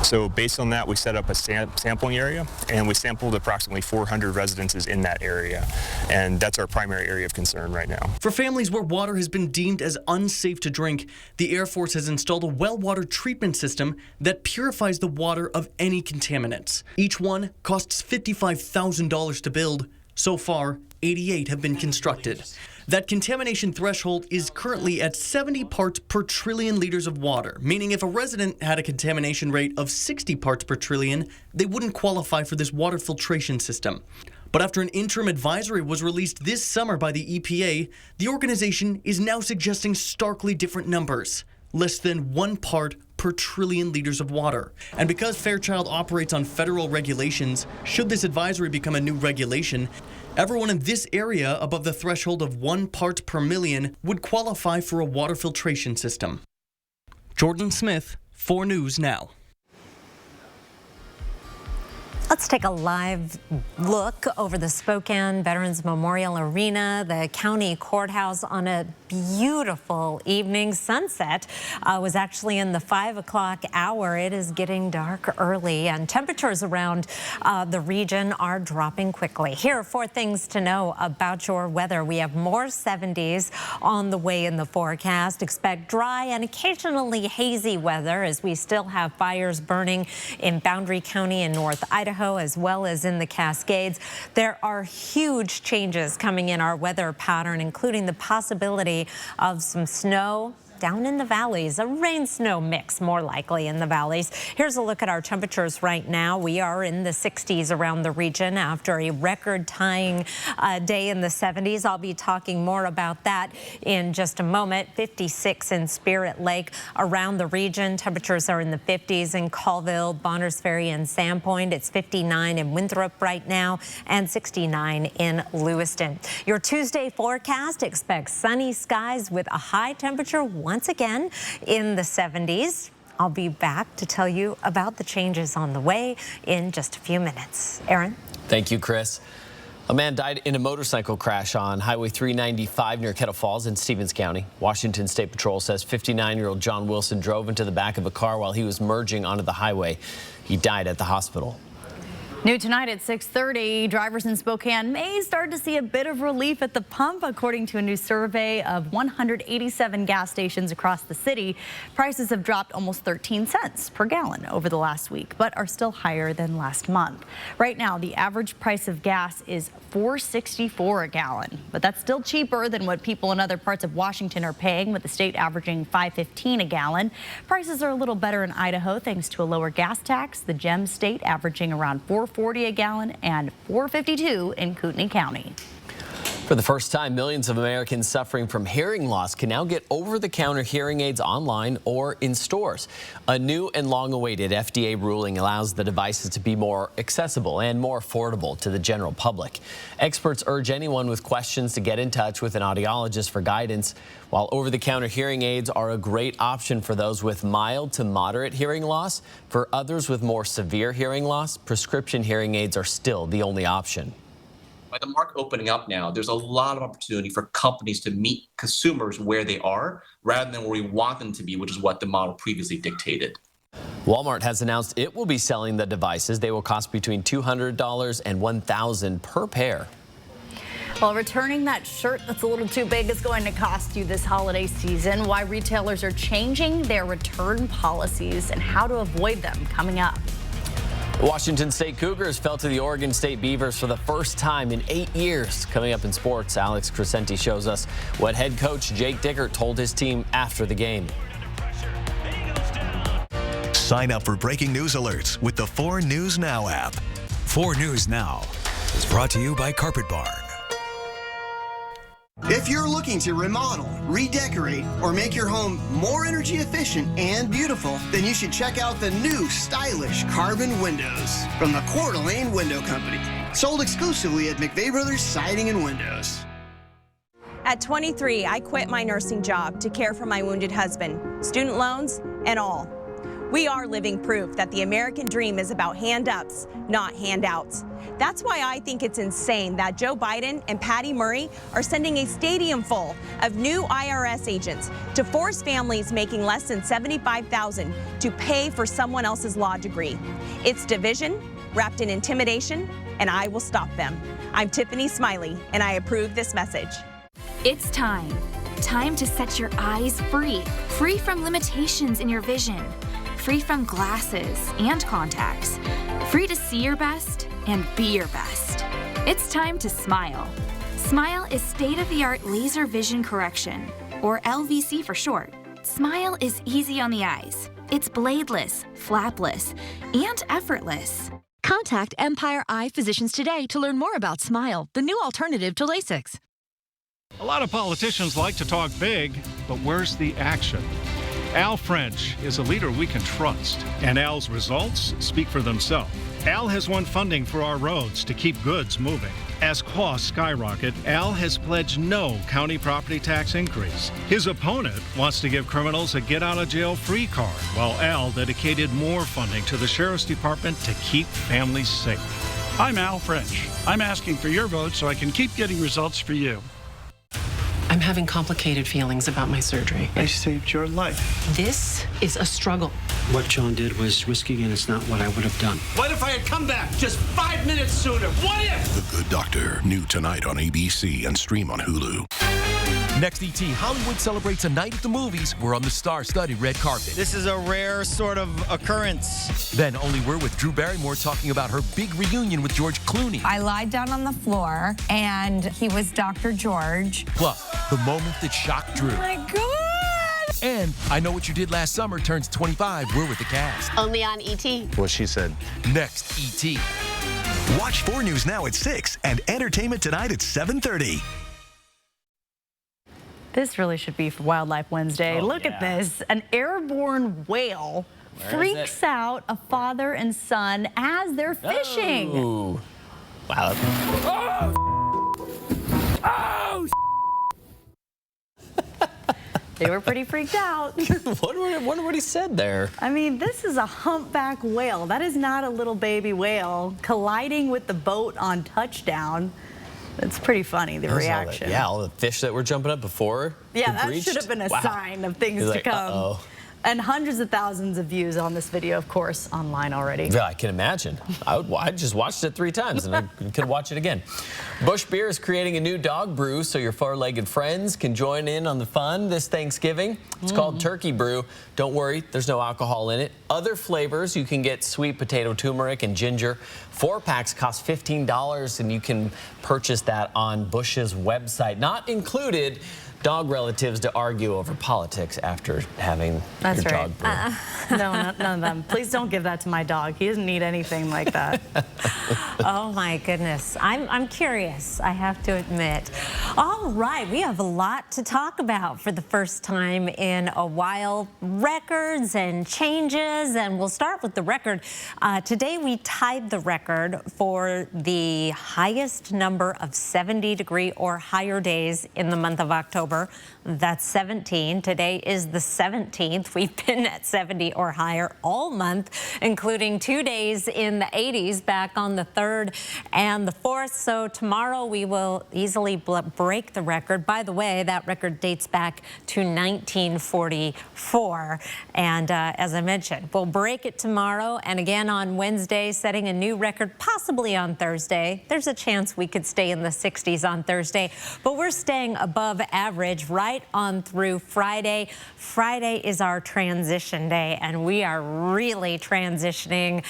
So based on that, we set up a sampling area, and we sampled approximately 400 residences in that area. And that's our primary area of concern right now. For families where water has been deemed as unsafe to drink, the Air Force has installed a well water treatment system that purifies the water of any contaminants. Each one costs $55,000 to build. So far, 88 have been constructed. That contamination threshold is currently at 70 parts per trillion liters of water, meaning if a resident had a contamination rate of 60 parts per trillion, they wouldn't qualify for this water filtration system. But after an interim advisory was released this summer by the EPA, the organization is now suggesting starkly different numbers. Less than 1 part per trillion liters of water. And because Fairchild operates on federal regulations, should this advisory become a new regulation, everyone in this area above the threshold of 1 part per million would qualify for a water filtration system. Jordan Smith, 4 News Now. Let's take a live look over the Spokane Veterans Memorial Arena, the county courthouse on a beautiful evening. Sunset was actually in the 5 o'clock hour. It is getting dark early, and temperatures around the region are dropping quickly. Here are 4 things to know about your weather. We have more 70s on the way in the forecast. Expect dry and occasionally hazy weather as we still have fires burning in Boundary County in North Idaho, as well as in the Cascades. There are huge changes coming in our weather pattern, including the possibility of some snow down in the valleys, a rain-snow mix more likely in the valleys. Here's a look at our temperatures right now. We are in the 60s around the region after a record-tying day in the 70s. I'll be talking more about that in just a moment. 56 in Spirit Lake. Around the region, temperatures are in the 50s in Colville, Bonners Ferry, and Sandpoint. It's 59 in Winthrop right now and 69 in Lewiston. Your Tuesday forecast expects sunny skies with a high temperature once again in the 70s. I'll be back to tell you about the changes on the way in just a few minutes. Aaron? Thank you, Chris. A man died in a motorcycle crash on Highway 395 near Kettle Falls in Stevens County. Washington State Patrol says 59-year-old John Wilson drove into the back of a car while he was merging onto the highway. He died at the hospital. New tonight at 6:30, drivers in Spokane may start to see a bit of relief at the pump, according to a new survey of 187 gas stations across the city. Prices have dropped almost 13 cents per gallon over the last week, but are still higher than last month. Right now, the average price of gas is $4.64 a gallon, but that's still cheaper than what people in other parts of Washington are paying, with the state averaging $5.15 a gallon. Prices are a little better in Idaho thanks to a lower gas tax. The Gem State averaging around $4.40 a gallon and $4.52 in Kootenai County. For the first time, millions of Americans suffering from hearing loss can now get over-the-counter hearing aids online or in stores. A new and long-awaited FDA ruling allows the devices to be more accessible and more affordable to the general public. Experts urge anyone with questions to get in touch with an audiologist for guidance. While over-the-counter hearing aids are a great option for those with mild to moderate hearing loss, for others with more severe hearing loss, prescription hearing aids are still the only option. By the market opening up now, there's a lot of opportunity for companies to meet consumers where they are rather than where we want them to be, which is what the model previously dictated. Walmart has announced it will be selling the devices. They will cost between $200 and $1,000 per pair. Well, returning that shirt that's a little too big is going to cost you this holiday season. Why retailers are changing their return policies and how to avoid them coming up. Washington State Cougars fell to the Oregon State Beavers for the first time in 8 years. Coming up in sports, Alex Crescenti shows us what head coach Jake Dickert told his team after the game. Sign up for breaking news alerts with the 4 News Now app. 4 News Now is brought to you by Carpet Barn. If you're looking to remodel, redecorate, or make your home more energy efficient and beautiful, then you should check out the new stylish carbon windows from the Coeur d'Alene Window Company. Sold exclusively at McVeigh Brothers Siding and Windows. At 23, I quit my nursing job to care for my wounded husband, student loans, and all. We are living proof that the American dream is about hand-ups, not handouts. That's why I think it's insane that Joe Biden and Patty Murray are sending a stadium full of new IRS agents to force families making less than $75,000 to pay for someone else's law degree. It's division wrapped in intimidation, and I will stop them. I'm Tiffany Smiley, and I approve this message. It's time. Time to set your eyes free. Free from limitations in your vision. Free from glasses and contacts. Free to see your best and be your best. It's time to smile. Smile is state-of-the-art laser vision correction, or LVC for short. Smile is easy on the eyes. It's bladeless, flapless, and effortless. Contact Empire Eye Physicians today to learn more about Smile, the new alternative to LASIK. A lot of politicians like to talk big, but where's the action? Al French is a leader we can trust, and Al's results speak for themselves. Al has won funding for our roads to keep goods moving. As costs skyrocket, Al has pledged no county property tax increase. His opponent wants to give criminals a get-out-of-jail-free card, while Al dedicated more funding to the Sheriff's Department to keep families safe. I'm Al French. I'm asking for your vote so I can keep getting results for you. I'm having complicated feelings about my surgery. I saved your life. This is a struggle. What John did was risky, and it's not what I would have done. What if I had come back just 5 minutes sooner? What if? The Good Doctor, new tonight on ABC and stream on Hulu. Next ET, Hollywood celebrates a night at the movies. We're on the star-studded red carpet. This is a rare sort of occurrence. Then Only We're with Drew Barrymore talking about her big reunion with George Clooney. I lied down on the floor, and he was Dr. George. Plus, the moment that shocked Drew. Oh, my God! And I Know What You Did Last Summer turns 25. We're with the cast. Only on ET. What she said. Next ET. Watch 4 News Now at 6 and Entertainment Tonight at 7:30. This really should be for Wildlife Wednesday. Look at this. An airborne whale freaks out a father and son as they're fishing. Ooh. Wow. Oh! They were pretty freaked out. Wonder what he said there. I mean, this is a humpback whale. That is not a little baby whale colliding with the boat on touchdown. It's pretty funny, the reaction. All the fish that were jumping up before. Yeah, that should have been a sign of things to come. Uh-oh. And hundreds of thousands of views on this video, of course, online already. Yeah, I can imagine. I just watched it 3 times, and I could watch it again. Busch Beer is creating a new dog brew so your four-legged friends can join in on the fun this Thanksgiving. It's called Turkey Brew. Don't worry, there's no alcohol in it. Other flavors, you can get sweet potato turmeric and ginger. 4 packs cost $15, and you can purchase that on Busch's website. Not included dog relatives to argue over politics after having your dog brew. No, none of them. Please don't give that to my dog. He doesn't need anything like that. Oh my goodness. I'm curious, I have to admit. All right, we have a lot to talk about for the first time in a while. Records and changes, and we'll start with the record. Today we tied the record for the highest number of 70-degree or higher days in the month of October. That's 17. Today is the 17th. We've been at 70 or higher all month, including 2 days in the 80s back on the 3rd and the 4th. So tomorrow we will easily break break the record. By the way, that record dates back to 1944. And as I mentioned, we'll break it tomorrow and again on Wednesday, setting a new record, possibly on Thursday. There's a chance we could stay in the 60s on Thursday, but we're staying above average right on through Friday. Friday is our transition day, and we are really transitioning,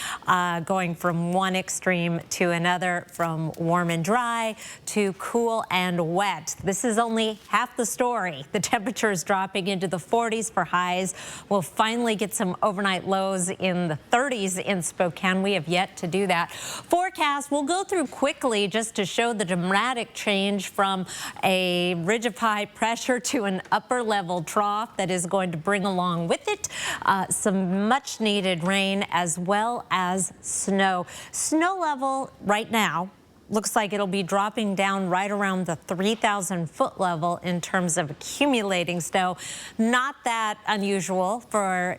going from one extreme to another, from warm and dry to cool and wet. This is only half the story. The temperature is dropping into the 40s for highs. We'll finally get some overnight lows in the 30s in Spokane. We have yet to do that. Forecast we'll go through quickly just to show the dramatic change from a ridge of high pressure to an upper level trough that is going to bring along with it some much needed rain as well as snow. Snow level right now looks like it'll be dropping down right around the 3,000-foot level in terms of accumulating snow. Not that unusual for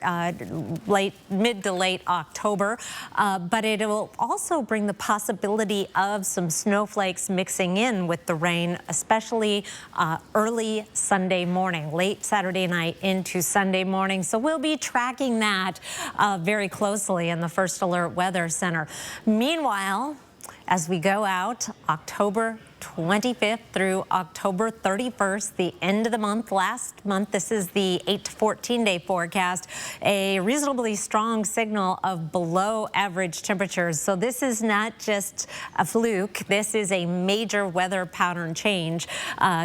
mid to late October, but it will also bring the possibility of some snowflakes mixing in with the rain, especially early Sunday morning, late Saturday night into Sunday morning. So we'll be tracking that very closely in the First Alert Weather Center. Meanwhile, as we go out October 25th through October 31st, the end of the month, last month, this is the 8 to 14 day forecast, a reasonably strong signal of below average temperatures. So this is not just a fluke. This is a major weather pattern change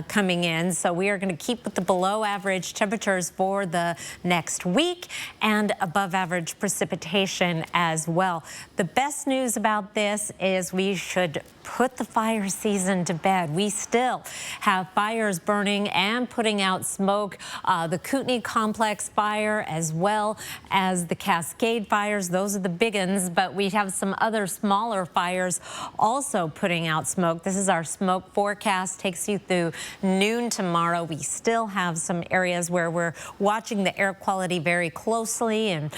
coming in. So we are going to keep with the below average temperatures for the next week and above average precipitation as well. The best news about this is we should put the fire season to bed. We still have fires burning and putting out smoke. The Kootenai Complex fire as well as the Cascade fires. Those are the big ones, but we have some other smaller fires also putting out smoke. This is our smoke forecast. Takes you through noon tomorrow. We still have some areas where we're watching the air quality very closely in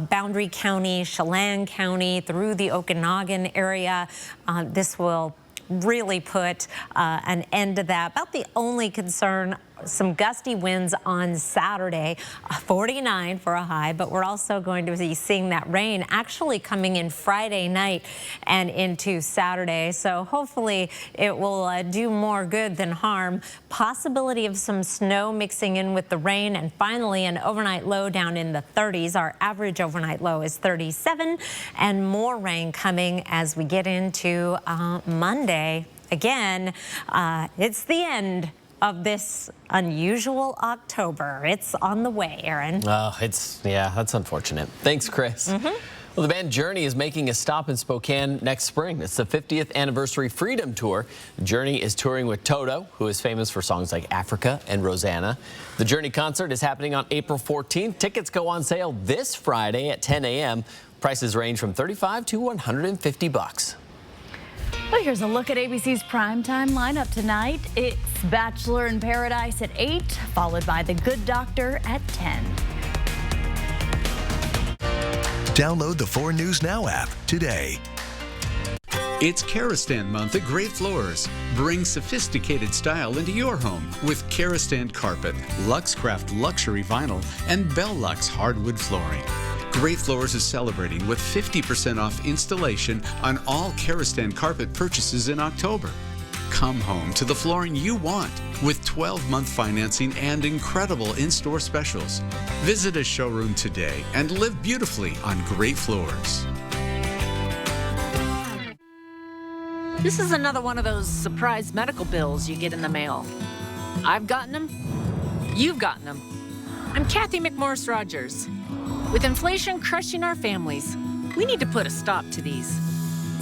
Boundary County, Chelan County, through the Okanagan area. This will really put an end to that. About the only concern, some gusty winds on Saturday, 49 for a high, but we're also going to be seeing that rain actually coming in Friday night and into Saturday. So hopefully it will do more good than harm. Possibility of some snow mixing in with the rain, and finally an overnight low down in the 30s. Our average overnight low is 37, and more rain coming as we get into Monday. Again, it's the end of this unusual October. It's on the way, Aaron. Oh, yeah, that's unfortunate. Thanks, Chris. Well, the band Journey is making a stop in Spokane next spring. It's the 50th anniversary Freedom Tour. Journey is touring with Toto, who is famous for songs like Africa and Rosanna. The Journey concert is happening on April 14th. Tickets go on sale this Friday at 10 a.m. Prices range from $35 to $150. Well, here's a look at ABC's primetime lineup tonight. It's Bachelor in Paradise at 8, followed by The Good Doctor at 10. Download the 4 News Now app today. It's Kerastand month at Great Floors. Bring sophisticated style into your home with Kerastand carpet, Luxcraft luxury vinyl, and Bellux hardwood flooring. Great Floors is celebrating with 50% off installation on all Kerastand carpet purchases in October. Come home to the flooring you want with 12-month financing and incredible in-store specials. Visit a showroom today and live beautifully on Great Floors. This is another one of those surprise medical bills you get in the mail. I've gotten them. You've gotten them. I'm Kathy McMorris Rogers. With inflation crushing our families, we need to put a stop to these.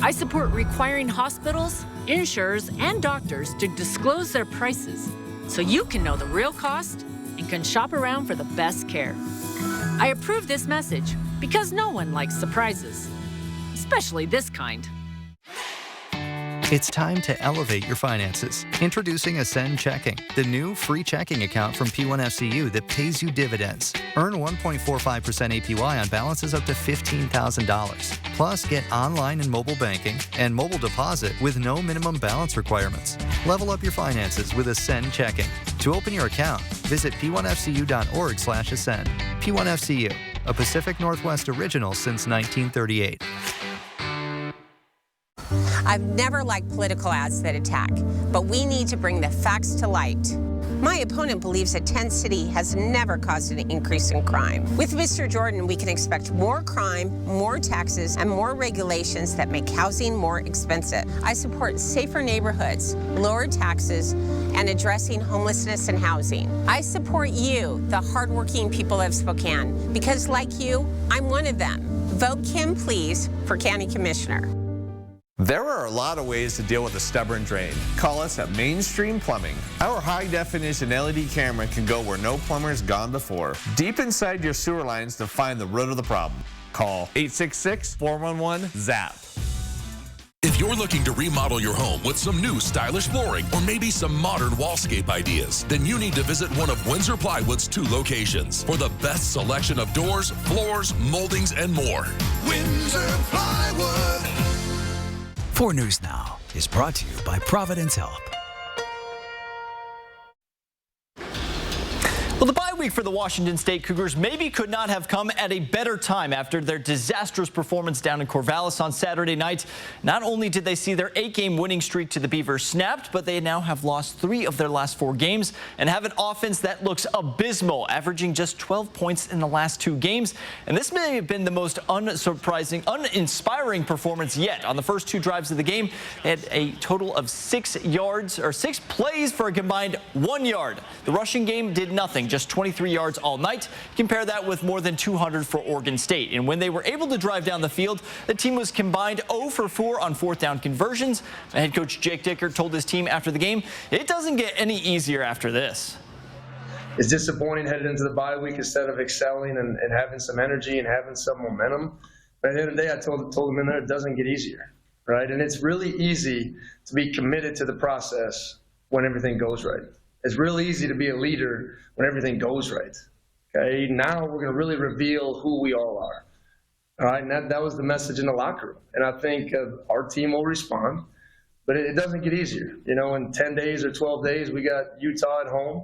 I support requiring hospitals, insurers, and doctors to disclose their prices so you can know the real cost and can shop around for the best care. I approve this message because no one likes surprises, especially this kind. It's time to elevate your finances. Introducing Ascend Checking, the new free checking account from P1FCU that pays you dividends. Earn 1.45% APY on balances up to $15,000. Plus, get online and mobile banking and mobile deposit with no minimum balance requirements. Level up your finances with Ascend Checking. To open your account, visit p1fcu.org/ascend. P1FCU, a Pacific Northwest original since 1938. I've never liked political ads that attack, but we need to bring the facts to light. My opponent believes that Tent City has never caused an increase in crime. With Mr. Jordan, we can expect more crime, more taxes, and more regulations that make housing more expensive. I support safer neighborhoods, lower taxes, and addressing homelessness and housing. I support you, the hardworking people of Spokane, because like you, I'm one of them. Vote Kim, please, for County Commissioner. There are a lot of ways to deal with a stubborn drain. Call us at Mainstream Plumbing. Our high-definition LED camera can go where no plumber's gone before, deep inside your sewer lines to find the root of the problem. Call 866-411-ZAP. If you're looking to remodel your home with some new stylish flooring or maybe some modern wallscape ideas, then you need to visit one of Windsor Plywood's 2 locations for the best selection of doors, floors, moldings, and more. Windsor Plywood. 4 News Now is brought to you by Providence Help. Well, the bye week for the Washington State Cougars maybe could not have come at a better time after their disastrous performance down in Corvallis on Saturday night. Not only did they see their 8-game winning streak to the Beavers snapped, but they now have lost 3 of their last 4 games and have an offense that looks abysmal, averaging just 12 points in the last 2 games. And this may have been the most uninspiring performance yet. On the first 2 drives of the game, they had a total of 6 plays for a combined 1 yard. The rushing game did nothing, just 23 yards all night. Compare that with more than 200 for Oregon State. And when they were able to drive down the field, the team was combined 0 for 4 on 4th down conversions. Head coach Jake Dicker told his team after the game, it doesn't get any easier after this. It's disappointing headed into the bye week instead of excelling and having some energy and having some momentum. But at the end of the day, I told them in there, it doesn't get easier, right? And it's really easy to be committed to the process when everything goes right. It's really easy to be a leader when everything goes right. Okay, now we're going to really reveal who we all are. All right, and that was the message in the locker room. And I think our team will respond, but it doesn't get easier. You know, in 10 days or 12 days, we got Utah at home.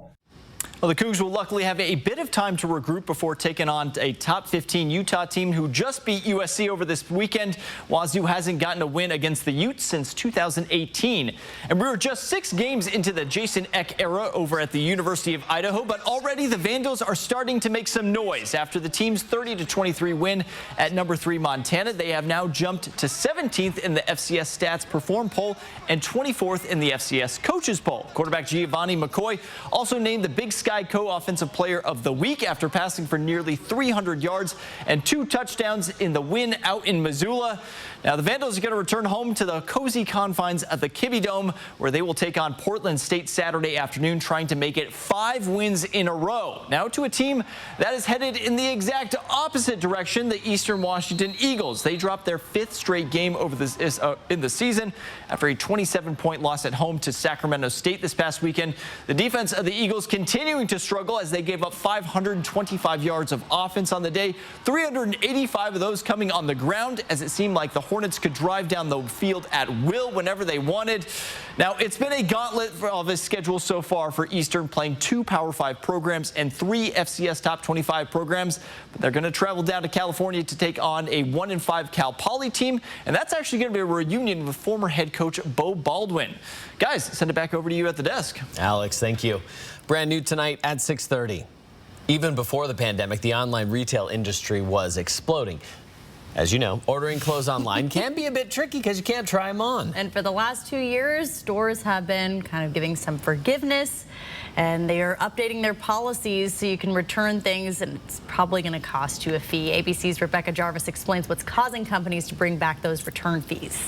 Well, the Cougs will luckily have a bit of time to regroup before taking on a top 15 Utah team who just beat USC over this weekend. Wazoo hasn't gotten a win against the Utes since 2018. And we were just 6 games into the Jason Eck era over at the University of Idaho, but already the Vandals are starting to make some noise. After the team's 30-23 win at number 3 Montana, they have now jumped to 17th in the FCS Stats Perform poll and 24th in the FCS Coaches poll. Quarterback Giovanni McCoy also named the Big Sky Co-Offensive Player of the Week after passing for nearly 300 yards and 2 touchdowns in the win out in Missoula. Now, the Vandals are going to return home to the cozy confines of the Kibbe Dome, where they will take on Portland State Saturday afternoon, trying to make it 5 wins in a row. Now to a team that is headed in the exact opposite direction, the Eastern Washington Eagles. They dropped their 5th straight game in the season after a 27-point loss at home to Sacramento State this past weekend. The defense of the Eagles continuing to struggle as they gave up 525 yards of offense on the day, 385 of those coming on the ground, as it seemed like the Hornets could drive down the field at will whenever they wanted. Now, it's been a gauntlet of a schedule so far for Eastern, playing 2 Power 5 programs and 3 FCS Top 25 programs. But they're going to travel down to California to take on a 1-5 Cal Poly team, and that's actually going to be a reunion with former head coach Bo Baldwin. Guys, send it back over to you at the desk. Alex, thank you. Brand new tonight at 6:30. Even before the pandemic, the online retail industry was exploding. As you know, ordering clothes online can be a bit tricky because you can't try them on. And for the last 2 years, stores have been kind of giving some forgiveness, and they are updating their policies so you can return things, and it's probably going to cost you a fee. ABC's Rebecca Jarvis explains what's causing companies to bring back those return fees.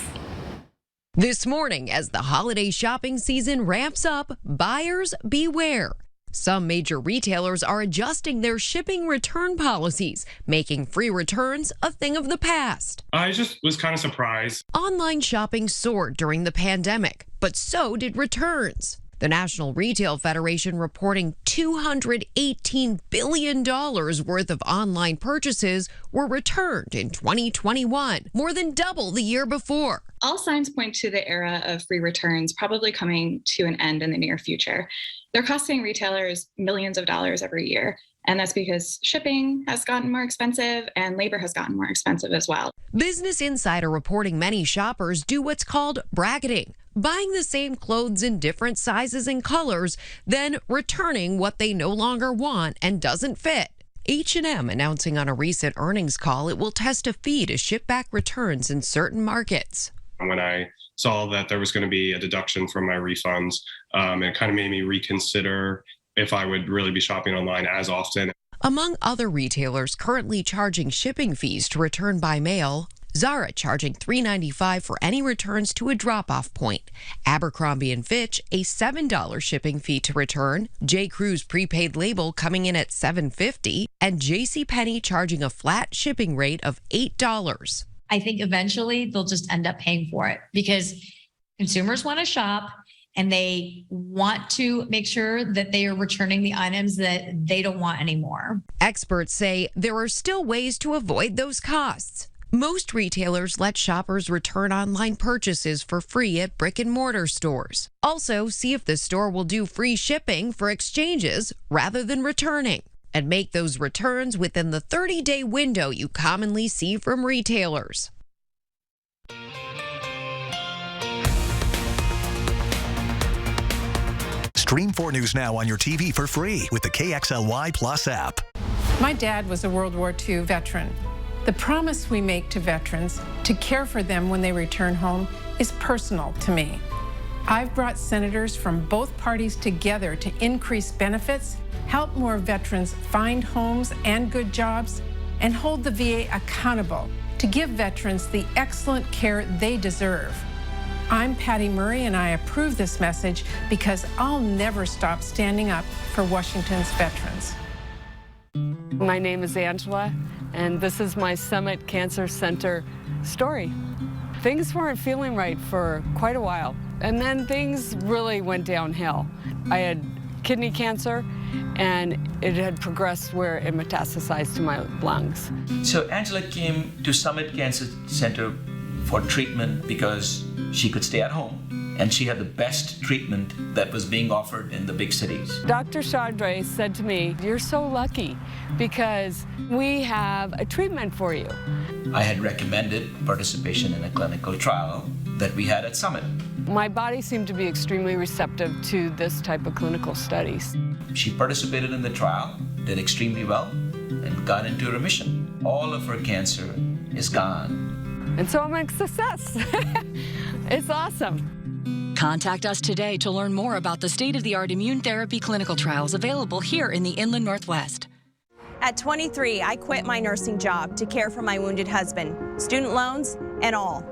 This morning, as the holiday shopping season ramps up, buyers beware. Some major retailers are adjusting their shipping return policies, making free returns a thing of the past. I just was kind of surprised. Online shopping soared during the pandemic, but so did returns. The National Retail Federation reporting $218 billion worth of online purchases were returned in 2021, more than double the year before. All signs point to the era of free returns probably coming to an end in the near future. They're costing retailers millions of dollars every year, and that's because shipping has gotten more expensive and labor has gotten more expensive as well. Business Insider reporting many shoppers do what's called bracketing, buying the same clothes in different sizes and colors, then returning what they no longer want and doesn't fit. H&M announcing on a recent earnings call it will test a fee to ship back returns in certain markets. When I saw that there was going to be a deduction from my refunds, it kind of made me reconsider if I would really be shopping online as often. Among other retailers currently charging shipping fees to return by mail, Zara charging $3.95 for any returns to a drop-off point. Abercrombie & Fitch, a $7 shipping fee to return. J. Crew's prepaid label coming in at $7.50. And JCPenney charging a flat shipping rate of $8. I think eventually they'll just end up paying for it because consumers want to shop and they want to make sure that they are returning the items that they don't want anymore. Experts say there are still ways to avoid those costs. Most retailers let shoppers return online purchases for free at brick and mortar stores. Also, see if the store will do free shipping for exchanges rather than returning. And make those returns within the 30-day window you commonly see from retailers. Stream 4 News Now on your TV for free with the KXLY Plus app. My dad was a World War II veteran. The promise we make to veterans to care for them when they return home is personal to me. I've brought senators from both parties together to increase benefits, help more veterans find homes and good jobs, and hold the VA accountable to give veterans the excellent care they deserve. I'm Patty Murray, and I approve this message because I'll never stop standing up for Washington's veterans. My name is Angela, and this is my Summit Cancer Center story. Things weren't feeling right for quite a while, and then things really went downhill. I had kidney cancer, and it had progressed where it metastasized to my lungs. So Angela came to Summit Cancer Center for treatment because she could stay at home, and she had the best treatment that was being offered in the big cities. Dr. Chandre said to me, "You're so lucky because we have a treatment for you." I had recommended participation in a clinical trial that we had at Summit. My body seemed to be extremely receptive to this type of clinical studies. She participated in the trial, did extremely well, and got into remission. All of her cancer is gone. And so I'm a success. It's awesome. Contact us today to learn more about the state-of-the-art immune therapy clinical trials available here in the Inland Northwest. At 23, I quit my nursing job to care for my wounded husband, student loans and all.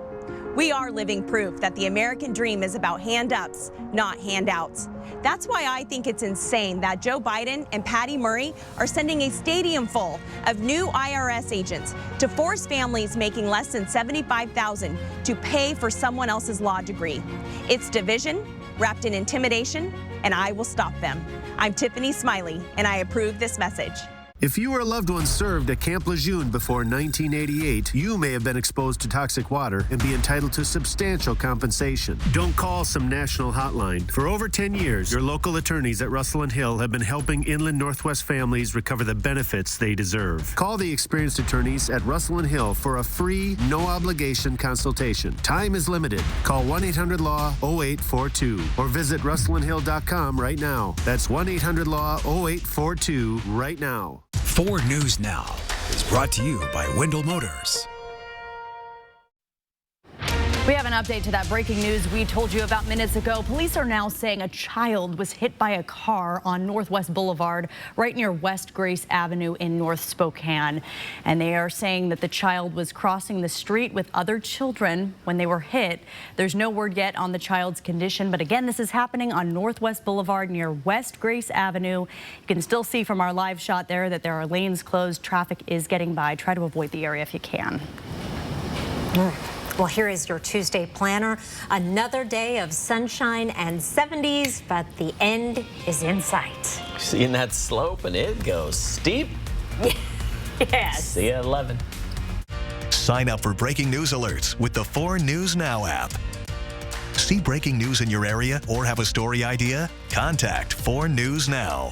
We are living proof that the American dream is about hand-ups, not handouts. That's why I think it's insane that Joe Biden and Patty Murray are sending a stadium full of new IRS agents to force families making less than $75,000 to pay for someone else's law degree. It's division wrapped in intimidation, and I will stop them. I'm Tiffany Smiley, and I approve this message. If you or a loved one served at Camp Lejeune before 1988, you may have been exposed to toxic water and be entitled to substantial compensation. Don't call some national hotline. For over 10 years, your local attorneys at Russell & Hill have been helping Inland Northwest families recover the benefits they deserve. Call the experienced attorneys at Russell & Hill for a free, no-obligation consultation. Time is limited. Call 1-800-LAW-0842 or visit RussellandHill.com right now. That's 1-800-LAW-0842 right now. 4 News Now is brought to you by Wendell Motors. We have an update to that breaking news we told you about minutes ago. Police are now saying a child was hit by a car on Northwest Boulevard right near West Grace Avenue in North Spokane. And they are saying that the child was crossing the street with other children when they were hit. There's no word yet on the child's condition, but again, this is happening on Northwest Boulevard near West Grace Avenue. You can still see from our live shot there that there are lanes closed. Traffic is getting by. Try to avoid the area if you can. Well, here is your Tuesday planner. Another day of sunshine and 70s, but the end is in sight. Seeing that slope, and it goes steep. Yes. See you at 11. Sign up for breaking news alerts with the 4 News Now app. See breaking news in your area or have a story idea? Contact 4 News Now.